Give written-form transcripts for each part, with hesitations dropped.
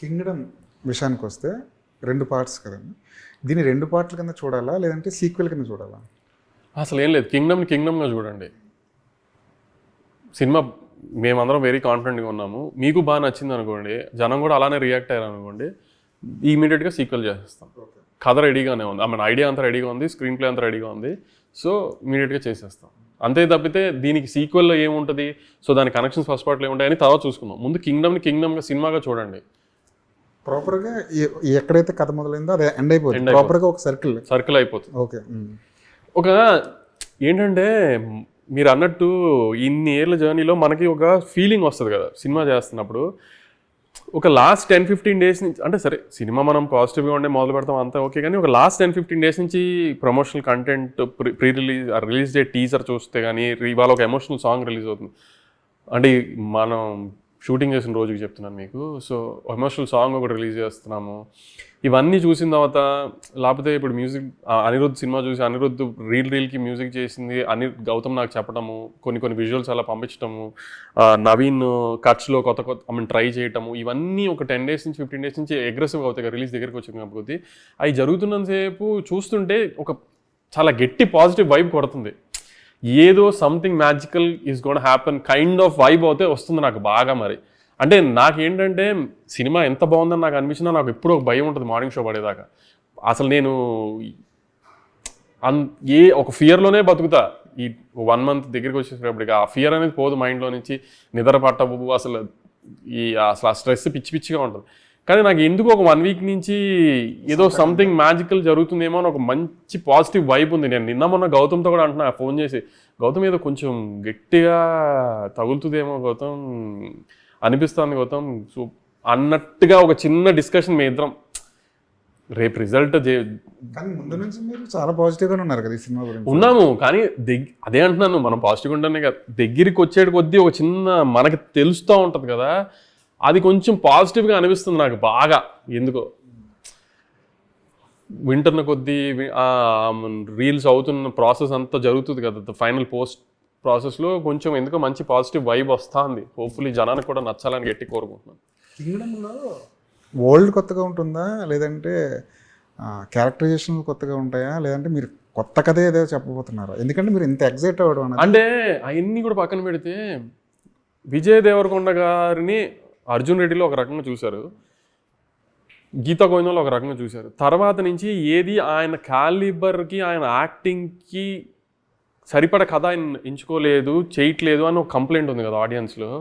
Kingdom విషయానికి వస్తే 2 parts కదండి. దీన్ని 2 పార్ట్ల కింద చూడాలా లేదంటే సీక్వెల్ కింద చూడాలా? అసలు ఏం లేదు, కింగ్డమ్గా చూడండి. సినిమా మేమందరం వెరీ కాన్ఫిడెంట్గా ఉన్నాము, మీకు బాగా నచ్చింది అనుకోండి, జనం కూడా అలానే రియాక్ట్ అయ్యారు అనుకోండి, ఇమీడియట్గా సీక్వెల్ చేసేస్తాం. కథ రెడీగానే ఉంది, ఐడియా అంతా రెడీగా ఉంది, స్క్రీన్ ప్లే అంతా రెడీగా ఉంది, సో ఇమీడియట్గా చేసేస్తాం. అంతే తప్పితే దీనికి సీక్వెల్లో ఏముంటుంది, సో దాని కనెక్షన్స్ ఫస్ట్ పార్ట్లో ఉంటాయని తర్వాత చూసుకుందాం. ముందు కింగ్డమ్గా సినిమాగా చూడండి. ప్రాపర్గా ఎక్కడైతే కథ మొదలైందో అది ఎండ్ అయిపోతుంది, ప్రాపర్గా ఒక సర్కిల్ అయిపోతుంది. ఓకే, ఒక ఏంటంటే మీరు అన్నట్టు ఇన్ని ఏళ్ళ జర్నీలో మనకి ఒక ఫీలింగ్ వస్తుంది కదా సినిమా చేస్తున్నప్పుడు. ఒక లాస్ట్ 10-15 డేస్ నుంచి, అంటే సరే సినిమా మనం పాజిటివ్గా ఉండే మొదలు పెడతాం అంతా ఓకే, కానీ ఒక లాస్ట్ 10-15 డేస్ నుంచి promotional content, release date teaser చూస్తే కానీ ఇవాళ ఒక ఎమోషనల్ సాంగ్ రిలీజ్ అవుతుంది. అంటే మనం షూటింగ్ చేసిన రోజుకి చెప్తున్నాను మీకు. సో ఎమోషనల్ సాంగ్ ఒకటి రిలీజ్ చేస్తున్నాము. ఇవన్నీ చూసిన తర్వాత, లేకపోతే ఇప్పుడు మ్యూజిక్ అనిరుద్ధ్ సినిమా చూసి అనిరుద్ధ్ రీల్కి మ్యూజిక్ చేసింది గౌతమ్ నాకు చెప్పడము, కొన్ని విజువల్స్ అలా పంపించడము, నవీన్ కట్స్లో కొత్త ట్రై చేయటము, ఇవన్నీ ఒక 10 డేస్ నుంచి 15 డేస్ నుంచి అగ్రెసివ్గా అవుతాయి రిలీజ్ దగ్గరికి వచ్చినప్పుడు. అవి జరుగుతున్నంతసేపు చూస్తుంటే ఒక చాలా గట్టి పాజిటివ్ వైబ్ కొడుతుంది. ఏదో something magical is gonna happen kind of vibe అయితే వస్తుంది నాకు బాగా. మరి అంటే నాకేంటంటే సినిమా ఎంత బాగుందని నాకు అనిపించినా నాకు ఎప్పుడూ ఒక భయం ఉంటుంది మార్నింగ్ షో పడేదాకా. అసలు నేను ఒక ఫియర్లోనే బతుకుతా. ఈ 1 మంత్ దగ్గరికి వచ్చేటప్పటికి ఆ ఫియర్ అనేది పోదు మైండ్లో నుంచి, నిద్ర పట్టవు, అసలు ఆ స్ట్రెస్ పిచ్చిగా ఉంటుంది. కానీ నాకు ఎందుకు ఒక 1 వీక్ నుంచి ఏదో సంథింగ్ మ్యాజికల్ జరుగుతుందేమో అని ఒక మంచి పాజిటివ్ వైబ్ ఉంది. నేను నిన్న మొన్న గౌతమ్తో కూడా అంటున్నా ఫోన్ చేసి, గౌతమ్ ఏదో కొంచెం గట్టిగా తగులుతుందేమో గౌతమ్ అనిపిస్తుంది గౌతమ్ సో అన్నట్టుగా ఒక చిన్న డిస్కషన్ మీ ఇద్దరం. రేపు రిజల్ట్ కానీ ముందు నుంచి మీరు చాలా పాజిటివ్గానే ఉన్నారు కదా ఈ సినిమా గురించి. ఉన్నాము, కానీ అదే అంటున్నాను, మనం పాజిటివ్గా ఉంటానే కదా, దగ్గరికి వచ్చేటి కొద్దీ ఒక చిన్న మనకి తెలుస్తూ ఉంటుంది కదా, అది కొంచెం పాజిటివ్గా అనిపిస్తుంది నాకు బాగా. ఎందుకో వింటున్న కొద్దీ రీల్స్ అవుతున్న ప్రాసెస్ అంతా జరుగుతుంది కదా, ఫైనల్ పోస్ట్ ప్రాసెస్లో కొంచెం ఎందుకో మంచి పాజిటివ్ వైబ్ వస్తుంది. హోప్ఫుల్లీ జనానికి కూడా నచ్చాలని గట్టి కోరుకుంటున్నాను. కింగ్డమ్లో వరల్డ్ కొత్తగా ఉంటుందా లేదంటే క్యారెక్టరైజేషన్ కొత్తగా ఉంటాయా లేదంటే మీరు కొత్త కథ ఏదో చెప్పబోతున్నారా? ఎందుకంటే మీరు ఇంత ఎగ్జైట్ అవ్వడం అంటే అవన్నీ కూడా పక్కన పెడితే, విజయ్ దేవరకొండ గారిని అర్జున్ రెడ్డిలో ఒక రకంగా చూశారు, గీతా గోవిందంలో ఒక రకంగా చూశారు. తర్వాత నుంచి ఏది ఆయన క్యాలిబర్కి, ఆయన యాక్టింగ్కి సరిపడ కథ ఆయన ఎంచుకోలేదు, చేయట్లేదు అని ఒక కంప్లైంట్ ఉంది కదా ఆడియన్స్లో.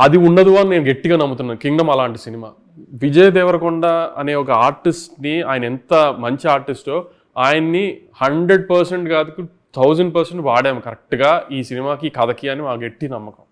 అది ఉండదు అని నేను గట్టిగా నమ్ముతున్నాను. కింగ్డమ్ అలాంటి సినిమా. విజయ్ దేవరకొండ అనే ఒక ఆర్టిస్ట్ని, ఆయన ఎంత మంచి ఆర్టిస్టో ఆయన్ని 100% కాదు 1000% వాడాము కరెక్ట్గా ఈ సినిమాకి, కథకి అని మా గట్టి నమ్మకం.